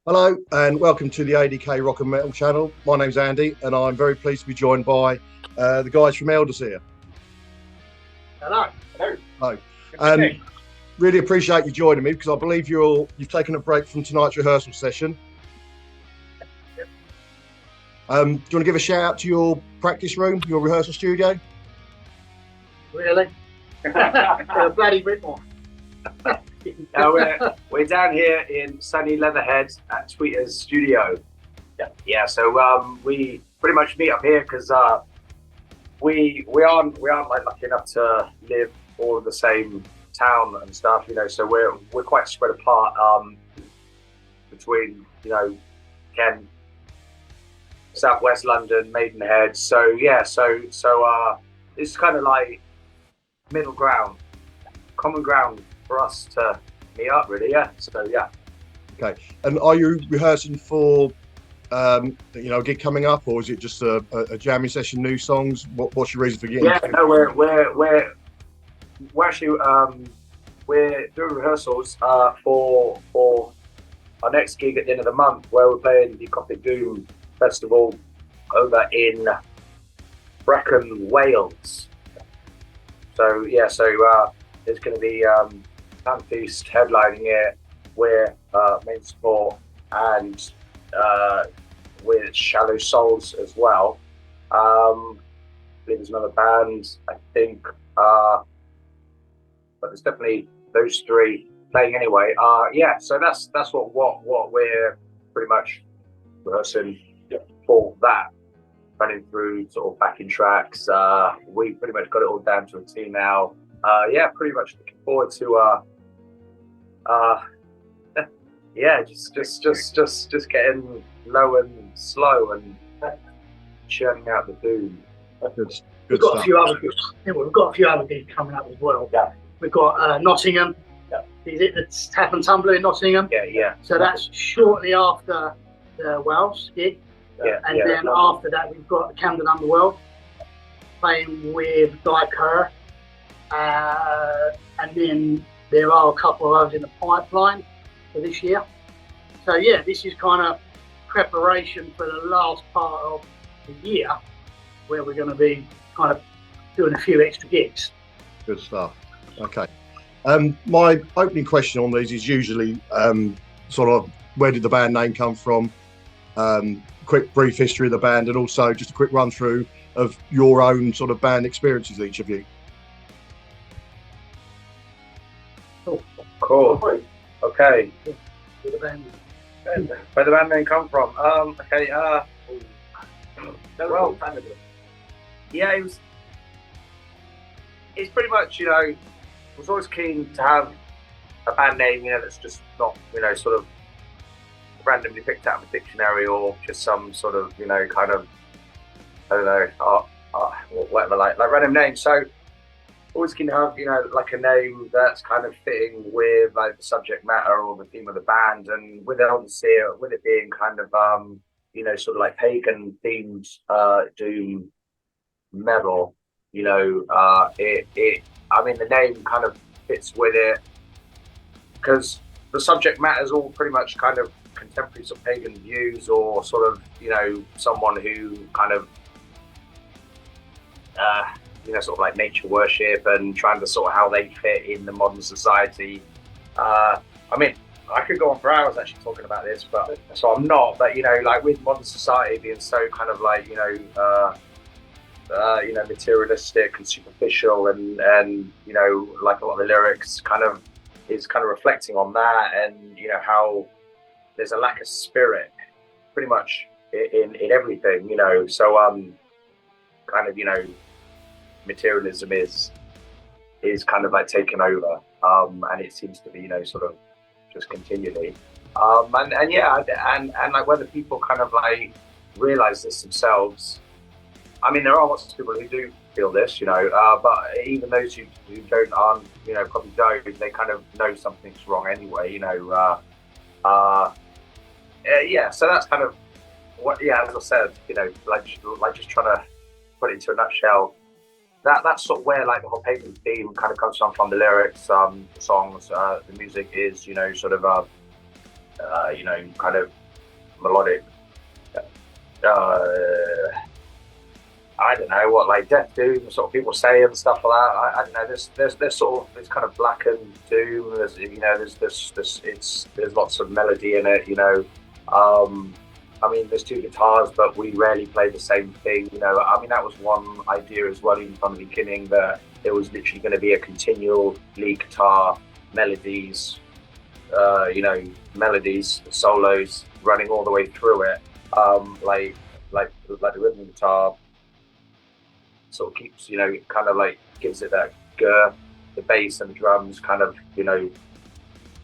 Hello and welcome to the ADK Rock and Metal channel. My name's Andy and I'm very pleased to be joined by the guys from Elderseer. Hello. Hello. Really appreciate you joining me because I believe you've taken a break from tonight's rehearsal session. Yep. Do you want to give a shout out to your practice room, your rehearsal studio? Really? Bloody Whitmore. We're down here in sunny Leatherhead at Tweeter's studio. Yeah. So we pretty much meet up here because we aren't like lucky enough to live all in the same town and stuff. So we're quite spread apart between Kent, Southwest London, Maidenhead. So yeah, so it's kind of like middle ground, common ground for us to meet up, really. Yeah. So yeah. Okay. And are you rehearsing for a gig coming up, or is it just a jamming session, new songs? What's your reason for getting? Yeah. No, we're actually we're doing rehearsals for our next gig at the end of the month, where we're playing the Gothic Doom Festival over in Brecon, Wales. So yeah, there's going to be Fan Feast headlining it. We're main support, and with Shallow Souls as well. I believe there's another band, I think, but there's definitely those three playing anyway. Yeah, so that's what we're pretty much rehearsing for that. Running through sort of backing tracks. We pretty much got it all down to a T now. Yeah, pretty much looking forward to yeah, just getting low and slow and churning out the doom. We've got a few other gigs. Yeah, we've got a few other gigs coming up as well. Yeah. We've got Nottingham. Yeah. Is it the Tap and Tumbler in Nottingham? Yeah. So that's shortly after the Wales gig. Yeah. And then after that, we've got the Camden Underworld playing with Kirk. And then there are a couple of others in the pipeline for this year. So yeah, this is kind of preparation for the last part of the year, where we're going to be kind of doing a few extra gigs. Good stuff. Okay. My opening question on these is usually sort of where did the band name come from? Quick brief history of the band, and also just a quick run through of your own sort of band experiences, each of you. Cool. Okay. With the band. Where the band name come from? Okay. Well, yeah, it's pretty much, was always keen to have a band name, that's just not, sort of randomly picked out of a dictionary or just some sort of, kind of, I don't know, whatever, like random name. So always keen to have, like a name that's kind of fitting with like the subject matter or the theme of the band. And with Elderseer, with it being kind of, sort of like pagan themed doom metal, the name kind of fits with it because the subject matter is all pretty much kind of contemporary sort of pagan views, or sort of someone who kind of sort of like nature worship and trying to sort of how they fit in the modern society. I could go on for hours actually talking about this, but so I'm not. But like with modern society being so kind of like materialistic and superficial, and like a lot of the lyrics kind of is kind of reflecting on that, and how there's a lack of spirit pretty much in everything, so kind of materialism is kind of like taken over, and it seems to be sort of just continually, and like whether people kind of like realize this themselves. There are lots of people who do feel this, but even those who don't, probably don't, they kind of know something's wrong anyway, yeah, so that's kind of what, as I said, like just trying to put it into a nutshell. That's sort of where like the whole pagan theme kind of comes from the lyrics, the songs, the music is, sort of kind of melodic. Uh, I don't know what like death doom sort of people say and stuff like that. I don't know. There's sort of it's kind of black and doom. There's there's lots of melody in it. I mean, there's two guitars, but we rarely play the same thing. I mean, that was one idea as well, even from the beginning, that there was literally going to be a continual lead guitar, melodies, melodies, solos running all the way through it. Like the rhythm guitar sort of keeps, kind of like gives it that girth. The bass and the drums kind of,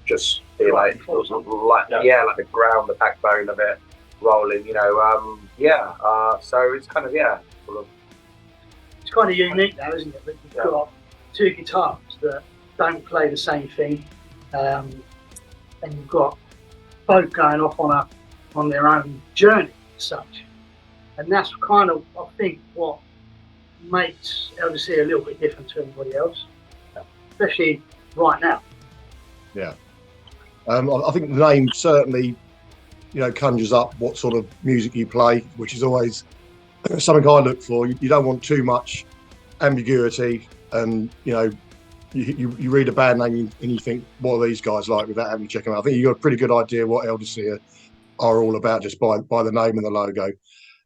just feel like the ground, the backbone of it rolling. So it's kind of sort of. It's kind of unique, though, isn't it? That you've got two guitars that don't play the same thing, and you've got both going off on their own journey as such, and that's kind of, I think, what makes Elderseer a little bit different to everybody else, especially right now. Yeah, I think the name certainly, conjures up what sort of music you play, which is always something I look for. You don't want too much ambiguity, and you read a band name and you think, what are these guys like, without having to check them out. I think you've got a pretty good idea what Elderseer are all about just by the name and the logo.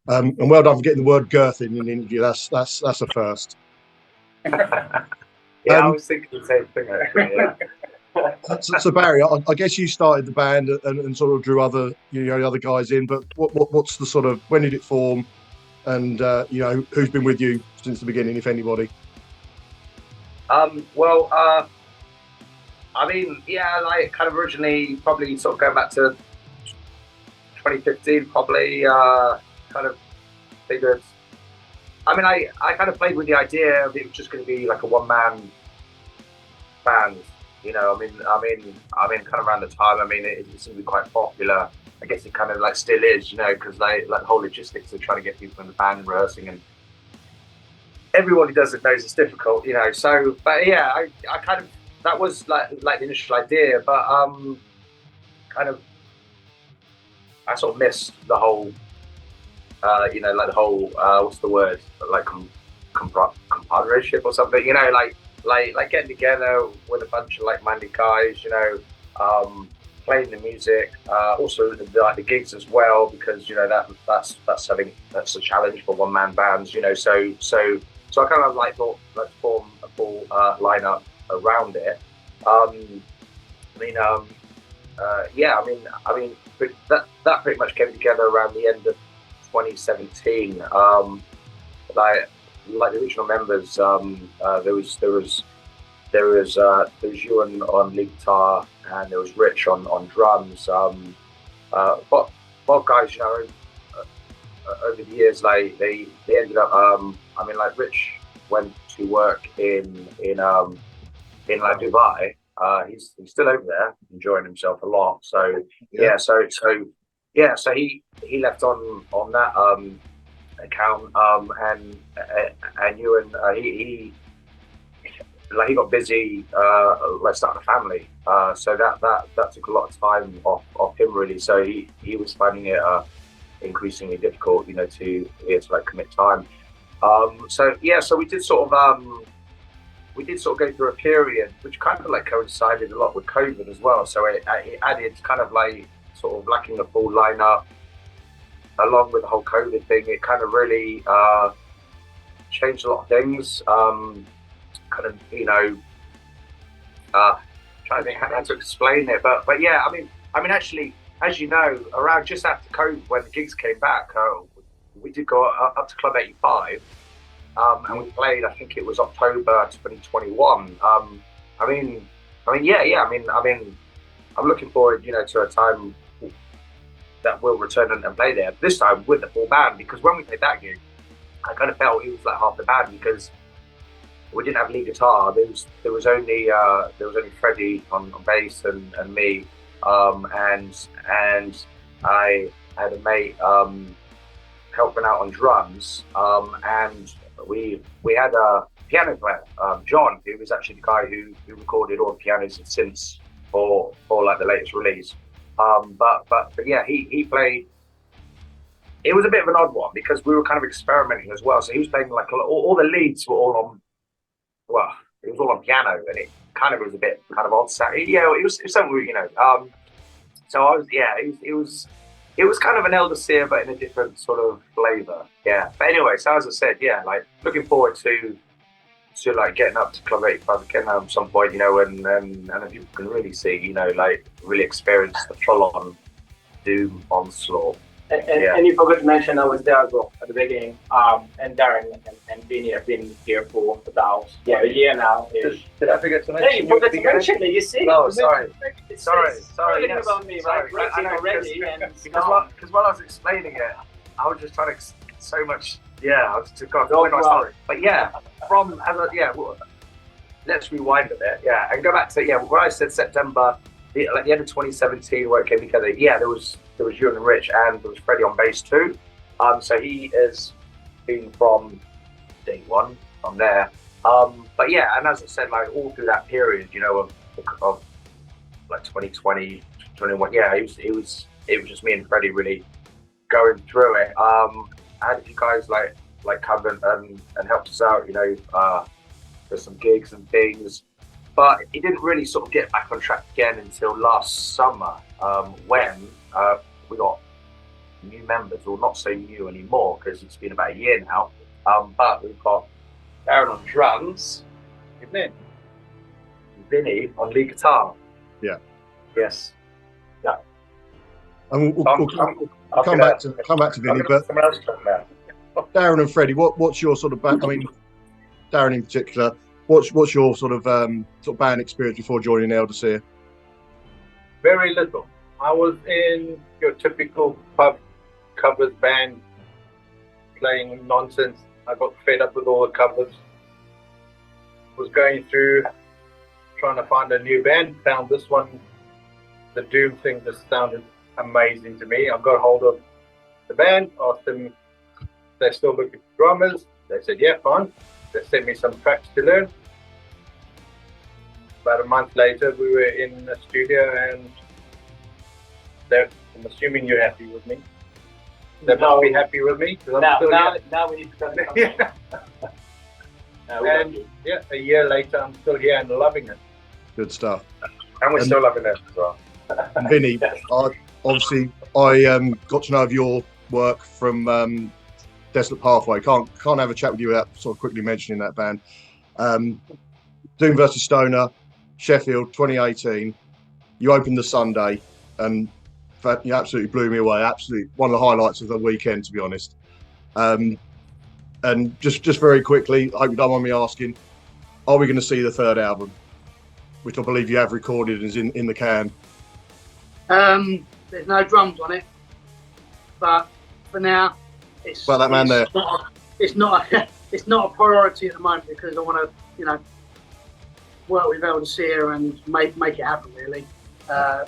And well done for getting the word girth in the interview. That's a first. I was thinking the same thing actually. Yeah. So Barry, I guess you started the band and sort of drew other other guys in. But what's the sort of, when did it form, and who's been with you since the beginning, if anybody? I mean, like kind of originally, probably sort of going back to 2015, probably kind of figured. I mean, I kind of played with the idea of it was just going to be like a one-man band. I mean, kind of around the time. I mean, it seemed to be quite popular. I guess it kind of like still is, because like the whole logistics of trying to get people in the band and rehearsing, and everyone who does it knows it's difficult, So, but yeah, I kind of, that was like the initial idea, but kind of, I sort of missed the whole, like the whole, what's the word, like compadreship or something, like getting together with a bunch of like-minded guys, playing the music, also the gigs as well, because that's something that's a challenge for one-man bands, so I kind of like thought, let's form a full lineup around it. That pretty much came together around the end of 2017. Like the original members, there was Ewan on lead guitar, and there was Rich on drums. But both guys, over the years, like they ended up. Like Rich went to work in like Dubai. He's still over there, enjoying himself a lot. So so he left on that account, and Ewan, he got busy like starting a family, so that took a lot of time off him, really. So he was finding it increasingly difficult, to like commit time. So we did sort of go through a period which kind of like coincided a lot with COVID as well. So it added kind of like sort of lacking the full lineup, along with the whole COVID thing. It kind of really changed a lot of things. Trying to think how to explain it, but yeah, I mean, actually, as you know, around just after COVID, when the gigs came back, we did go up to Club 85, and we played. I think it was October 2021. I'm looking forward, to a time that we'll return and play there. This time with the full band, because when we played that gig, I kind of felt it was like half the band, because we didn't have lead guitar. There was only Freddie on bass and me, and I had a mate helping out on drums, and we had a piano player, John, who was actually the guy who recorded all the pianos and synths for like the latest release. But yeah, he played. It was a bit of an odd one because we were kind of experimenting as well. So he was playing like all the leads were all on. Well, it was all on piano, and it kind of was a bit kind of odd. Yeah, it was something So I was, yeah, it was kind of an Elderseer, but in a different sort of flavour. Yeah. But anyway, so as I said, yeah, like looking forward to like getting up to Club 85 again at some point, and if people can really see, like really experience the full-on Doom onslaught. And you forgot to mention I was there as well at the beginning. And Darren and Vinny have been here for about a year now. Did I forget to mention? Hey, you forgot to mention it. You see? Oh, sorry. Sorry. Yes. About me, right? Already. Because while I was explaining it, I was just trying to so much. Yeah, I was just going on sorry. But yeah, let's rewind a bit. Yeah, and go back to when I said September. Like the end of 2017 where it came together, there was you and Rich, and there was Freddie on bass too. So he has been from day one from there. But yeah, and as I said, like all through that period, of like 2020, 21, it was just me and Freddie really going through it. And you guys like covered and helped us out, with some gigs and things. But it didn't really sort of get back on track again until last summer, when we got new members, or not so new anymore because it's been about a year now. But we've got Darren on drums, Evening. Vinny on lead guitar. Yeah. Yes. Yeah. And we'll come back to Vinny, but Darren and Freddie, what's your sort of Darren in particular? What's your sort of band experience before joining Elderseer? Very little. I was in your typical pub covers band playing nonsense. I got fed up with all the covers. Was going through trying to find a new band. Found this one. The Doom thing just sounded amazing to me. I got hold of the band, asked them if they're still looking for drummers. They said, yeah, fine. They sent me some tracks to learn. About a month later, we were in the studio, and I'm assuming you're happy with me. They must be happy with me. Now we need to come yeah. And a year later, I'm still here and loving it. Good stuff. And we're still loving it as well. Vinny, I got to know of your work from Desolate Pathway. Can't have a chat with you without sort of quickly mentioning that band. Doom versus Stoner, Sheffield, 2018. You opened the Sunday, and in fact, you absolutely blew me away. Absolutely one of the highlights of the weekend, to be honest. And just very quickly, I hope you don't mind me asking, are we going to see the third album, which I believe you have recorded and is in the can? There's no drums on it, but for now, it's not a priority at the moment because I want to, work with Elderseer and make it happen. Really,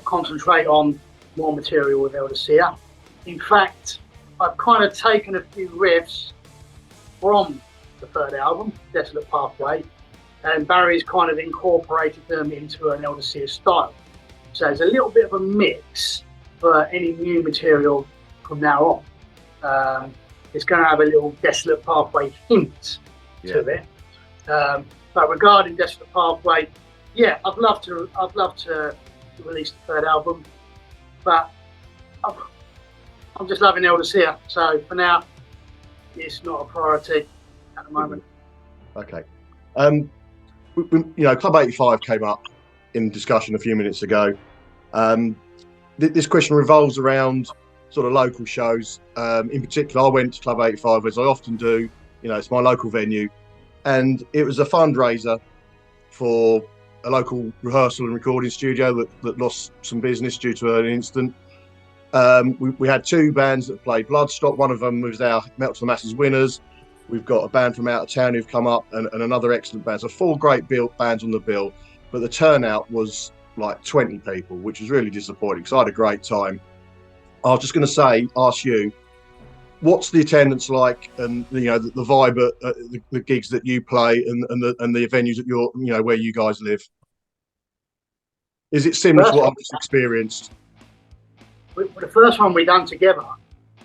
concentrate on more material with Elderseer. In fact, I've kind of taken a few riffs from the third album, Desolate Pathway, and Barry's kind of incorporated them into an Elderseer style. So it's a little bit of a mix for any new material from now on. It's going to have a little Desolate Pathway hint to it. But regarding Desolate Pathway, I'd love to release the third album, but I'm just loving Elderseer. So for now, it's not a priority at the moment. Okay. Club 85 came up in discussion a few minutes ago. This question revolves around sort of local shows. In particular, I went to Club 85, as I often do. It's my local venue. And it was a fundraiser for a local rehearsal and recording studio that lost some business due to an incident. We had two bands that played Bloodstock. One of them was our Metal to the Masses winners. We've got a band from out of town who've come up and another excellent band. So 4 great bands on the bill, but the turnout was like 20 people, which was really disappointing because I had a great time. I was just going to ask you, what's the attendance like, and the vibe at the gigs that you play and the venues that you're where you guys live? Is it similar to what I've just experienced? the first one we done together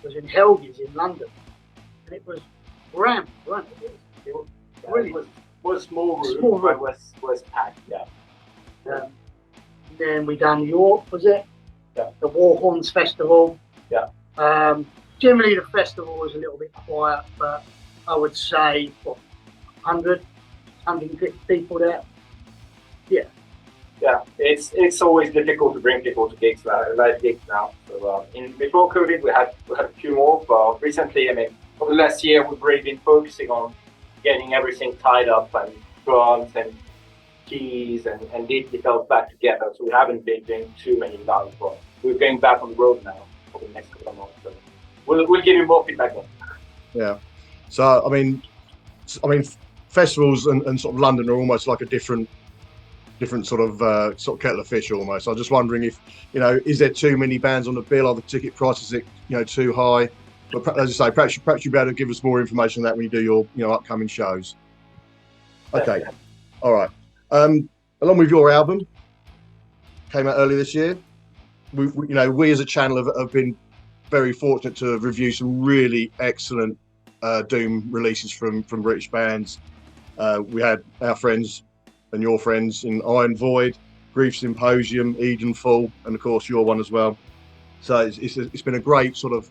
was in Helgis in London, and it was rammed, wasn't it? It was small room, Small room. but was packed. Yeah. Then we done York, was it? Yeah. The Warhorns Festival. Yeah. Generally, the festival was a little bit quiet, but I would say 100, 150 people there. Yeah. Yeah, it's always difficult to bring people to gigs like gigs now. So before COVID, we had a few more, but recently, I mean, over the last year, we've really been focusing on getting everything tied up and drums and keys and digitals back together. So we haven't been doing too many live, but we're going back on the road now for the next couple of months. So we'll give you more feedback then. Yeah. So I mean, festivals and sort of London are almost like a different sort of kettle of fish almost. I'm just wondering if, is there too many bands on the bill? Are the ticket prices, too high? But as I say, perhaps you'd be able to give us more information on that when you do your upcoming shows. Okay. Yeah. All right. Along with your album, came out earlier this year. We as a channel have been very fortunate to review some really excellent Doom releases from British bands. We had our friends and your friends in Iron Void, Grief Symposium, Edenfall, and of course your one as well. So it's been a great sort of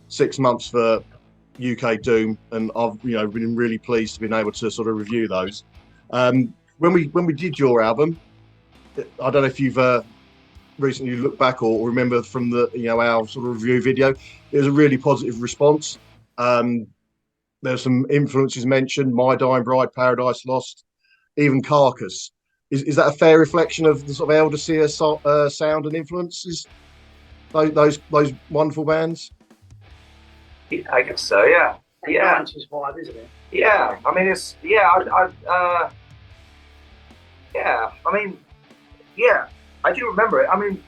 6 months for UK Doom, and I've been really pleased to be able to sort of review those. When we did your album, I don't know if you've recently looked back or remember from the our sort of review video, it was a really positive response. There's some influences mentioned: My Dying Bride, Paradise Lost, even Carcass. Is that a fair reflection of the sort of Elderseer sound and influences? Those wonderful bands. I guess so. Yeah. Yeah. 90s vibe, isn't it? Yeah. I mean, it's yeah. Yeah. I mean, yeah. I do remember it. I mean,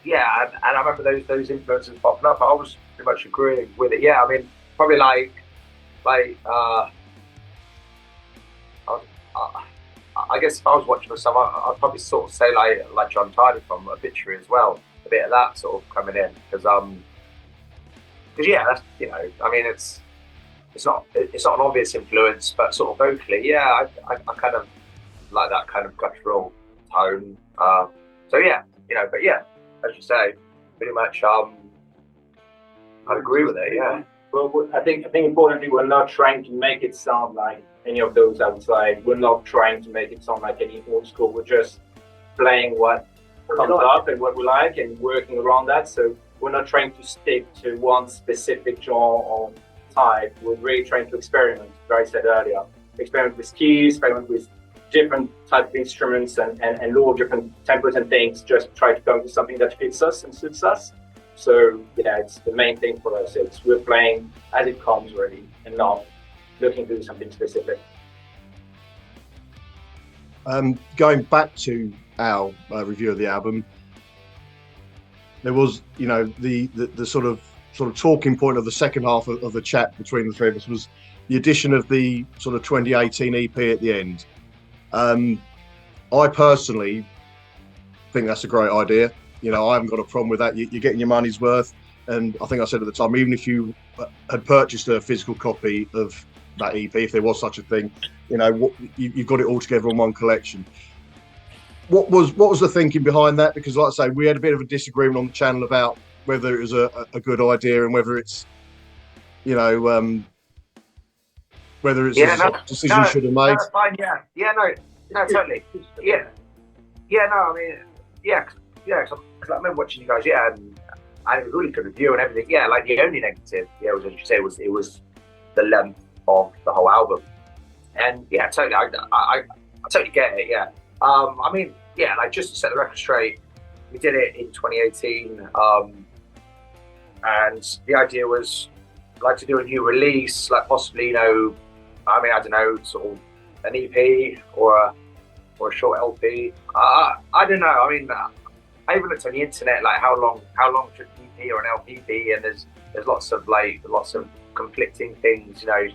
yeah, and I remember those influences popping up. I was pretty much agreeing with it. Yeah. I mean, probably like. I guess if I was watching myself, I'd probably sort of say like John Tyler from Obituary as well. A bit of that sort of coming in because yeah, that's, I mean it's not an obvious influence, but sort of vocally, yeah, I kind of like that kind of guttural tone. So yeah, but yeah, as you say, pretty much I agree with it. Yeah. Well, I think importantly, we're not trying to make it sound like any of those outside. We're not trying to make it sound like any old school. We're just playing what comes up and what we like and working around that. So we're not trying to stick to one specific genre or type. We're really trying to experiment, like I said earlier. Experiment with keys, experiment with different type of instruments and lower different tempos and things, just try to come to something that fits us and suits us. So yeah, it's the main thing for us. It's we're playing as it comes really and not looking to do something specific. Going back to our review of the album, there was, the sort of talking point of the second half of the chat between the three of us was the addition of the sort of 2018 EP at the end. I personally think that's a great idea. I haven't got a problem with that. You're getting your money's worth. And I think I said at the time, even if you had purchased a physical copy of that EP, if there was such a thing, you've got it all together in one collection. What was the thinking behind that? Because, like I say, we had a bit of a disagreement on the channel about whether it was a good idea and whether it's, whether it's a decision you should have made. No, fine, yeah, no, totally, yeah, no, I mean, yeah, because I remember watching you guys, and I had a really good review and everything. Yeah, like the only negative, was as you say, it was the length of the whole album, and yeah, totally, I totally get it. Yeah, I mean, yeah, like just to set the record straight, we did it in 2018, and the idea was like to do a new release, like possibly, I don't know, sort of an EP or a short LP. I don't know. I mean, I even looked on the internet, like how long should an EP or an LP be? And there's lots of conflicting things. I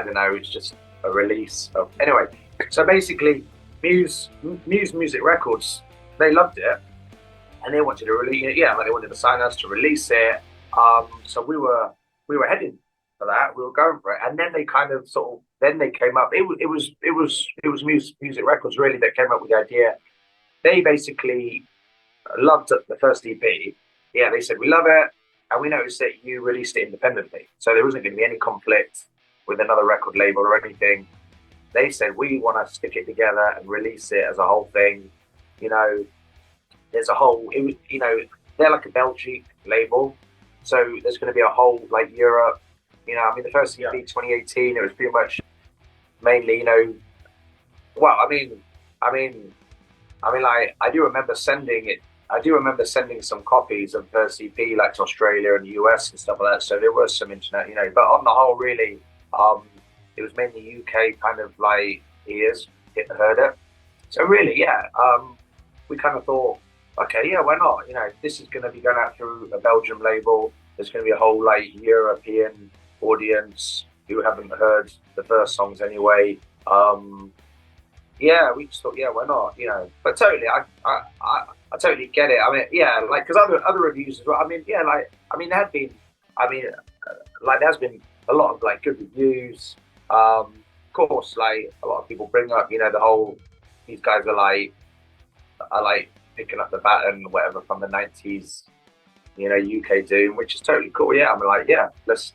don't know. It's just a release. Anyway, so basically, Muse Music Records, they loved it, and they wanted to release it. Yeah, like they wanted to sign us to release it. So we were heading for that. We were going for it, and then they kind of sort of then they came up. It was music records really that came up with the idea. They basically loved the first EP. Yeah, they said we love it, and we noticed that you released it independently, so there wasn't going to be any conflict with another record label or anything. They said we want to stick it together and release it as a whole thing. You know, there's a whole. You know, they're like a Belgian label, so there's going to be a whole like Europe. You know, I mean, the first EP 2018, it was pretty much mainly, you know. Well, I mean, like I do remember sending it. I do remember sending some copies of first EP like to Australia and the US and stuff like that. So there was some internet, you know. But on the whole, really, it was mainly UK kind of like ears heard it. So really, yeah, we kind of thought, okay, yeah, why not? You know, this is going to be going out through a Belgian label. There's going to be a whole like European audience who haven't heard the first songs anyway. Yeah, we just thought, yeah, why not? You know, but totally, I totally get it. I mean, yeah, like because other reviews as well. I mean, yeah, like there had been, like there's been a lot of like good reviews. Of course, like a lot of people bring up, you know, the whole these guys are like picking up the baton, whatever from the '90s, you know, UK doom, which is totally cool. Yeah, I mean, like, yeah, let's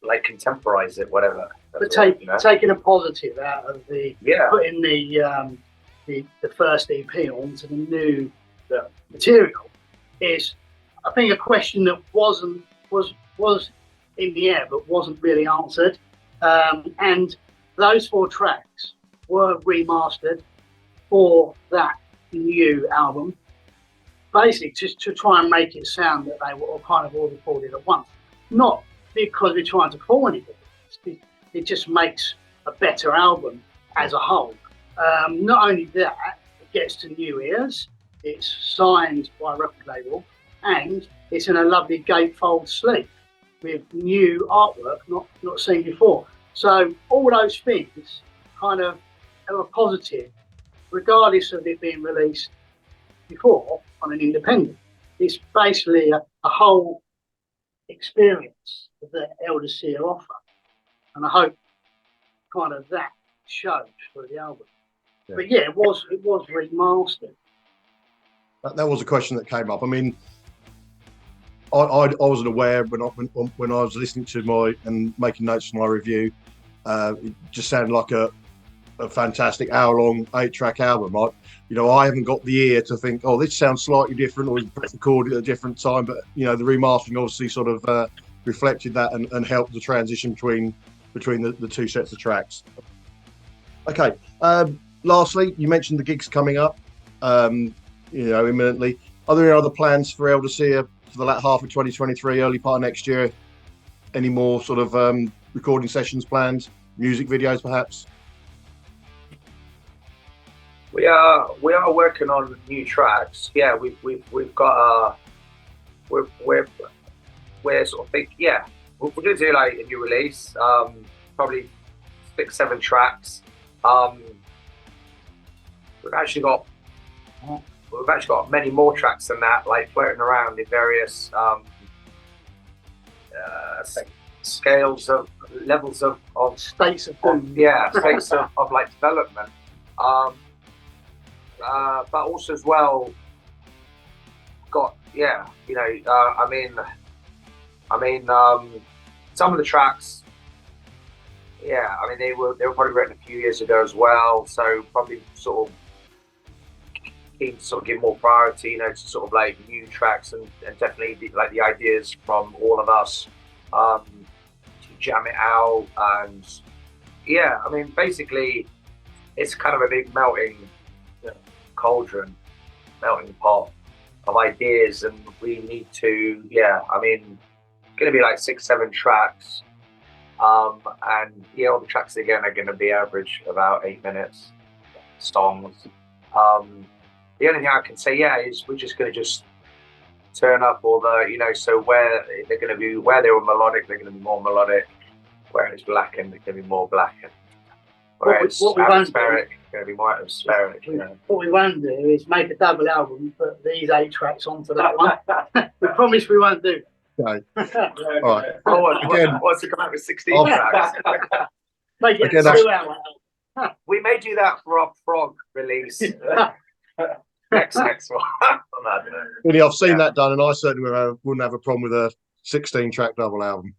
like contemporize it, whatever. But taking a positive out of the putting the first EP onto the new material is, I think, a question that was in the air but wasn't really answered. And those 4 tracks were remastered for that new album, basically just to try and make it sound that they were kind of all recorded at once. Not because we're trying to fool anybody. It just makes a better album as a whole. Not only that, it gets to new ears, it's signed by a record label, and it's in a lovely gatefold sleeve with new artwork not seen before. So all those things kind of are positive, regardless of it being released before on an independent. It's basically a whole experience that Elderseer offer, and I hope kind of that shows for the album. Yeah. But yeah, it was remastered. That was a question that came up. I mean, I wasn't aware when I was listening to and making notes for my review. It just sounded like a fantastic hour-long 8-track album. I haven't got the ear to think, oh, this sounds slightly different, or it's recorded at a different time. But you know, the remastering obviously sort of reflected that and helped the transition between the 2 sets of tracks. Okay. Lastly, you mentioned the gigs coming up, imminently. Are there any other plans for Elderseer for the latter half of 2023, early part of next year? Any more sort of recording sessions planned, music videos perhaps? We are working on new tracks. Yeah, we've got we're sort of think, yeah, we're going to do like a new release, probably 6-7 tracks. We've actually got many more tracks than that, like floating around in various scales of levels of states of states of like development. But also as well got some of the tracks, they were probably written a few years ago as well, so probably sort of keen to sort of give more priority, to sort of like new tracks and definitely like the ideas from all of us to jam it out. And basically it's kind of a big melting cauldron, melting pot of ideas, and we need to going to be like 6-7 tracks, and all the tracks again are going to be average about 8 minutes songs. The only thing I can say is we're just going to turn up all the so where they're going to be, where they were melodic, they're going to be more melodic, where it's blackened, they're going to be more blackened. Whereas what we won't do- atmospheric, going to be more atmospheric. You know. What we won't do is make a double album, put these 8 tracks onto that one. We promise we won't do. Okay. All right. Again, what's to come out with 16 Oh. tracks? Make it Again, a 2-hour album. We may do that for our prog release. next one. I don't know. Really, I've seen Yeah. that done, and I certainly wouldn't have a problem with a 16-track double album.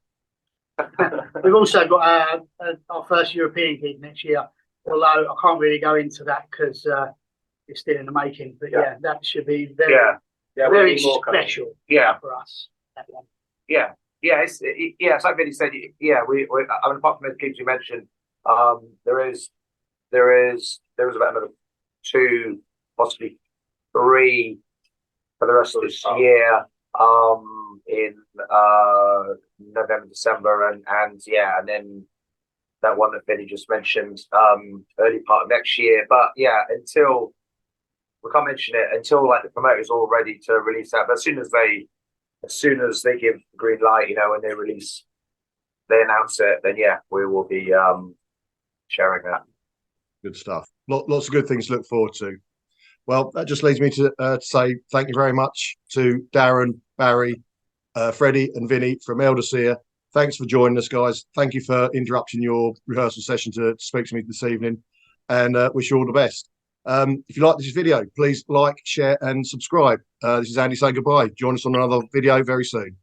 We've also got our first European gig next year, although I can't really go into that because it's still in the making. But yeah, that should be very, Yeah, we very need more coming. special yeah, for us. That one. yeah. It's like Vinny said. Yeah, we I mean, apart from the gigs you mentioned, there is about another 2, possibly 3 for the rest of this year. In November, December, and then that one that Vinny just mentioned, early part of next year. But yeah, until we can't mention it until like the promoter's all ready to release that. But as soon as they give the green light, you know, when they announce it, then yeah, we will be sharing that. Good stuff. Lots of good things to look forward to. Well, that just leads me to say thank you very much to Darren, Barry, Freddie and Vinny from Elderseer. Thanks for joining us, guys. Thank you for interrupting your rehearsal session to speak to me this evening, and wish you all the best. If you like this video, please like, share and subscribe. This is Andy saying goodbye. Join us on another video very soon.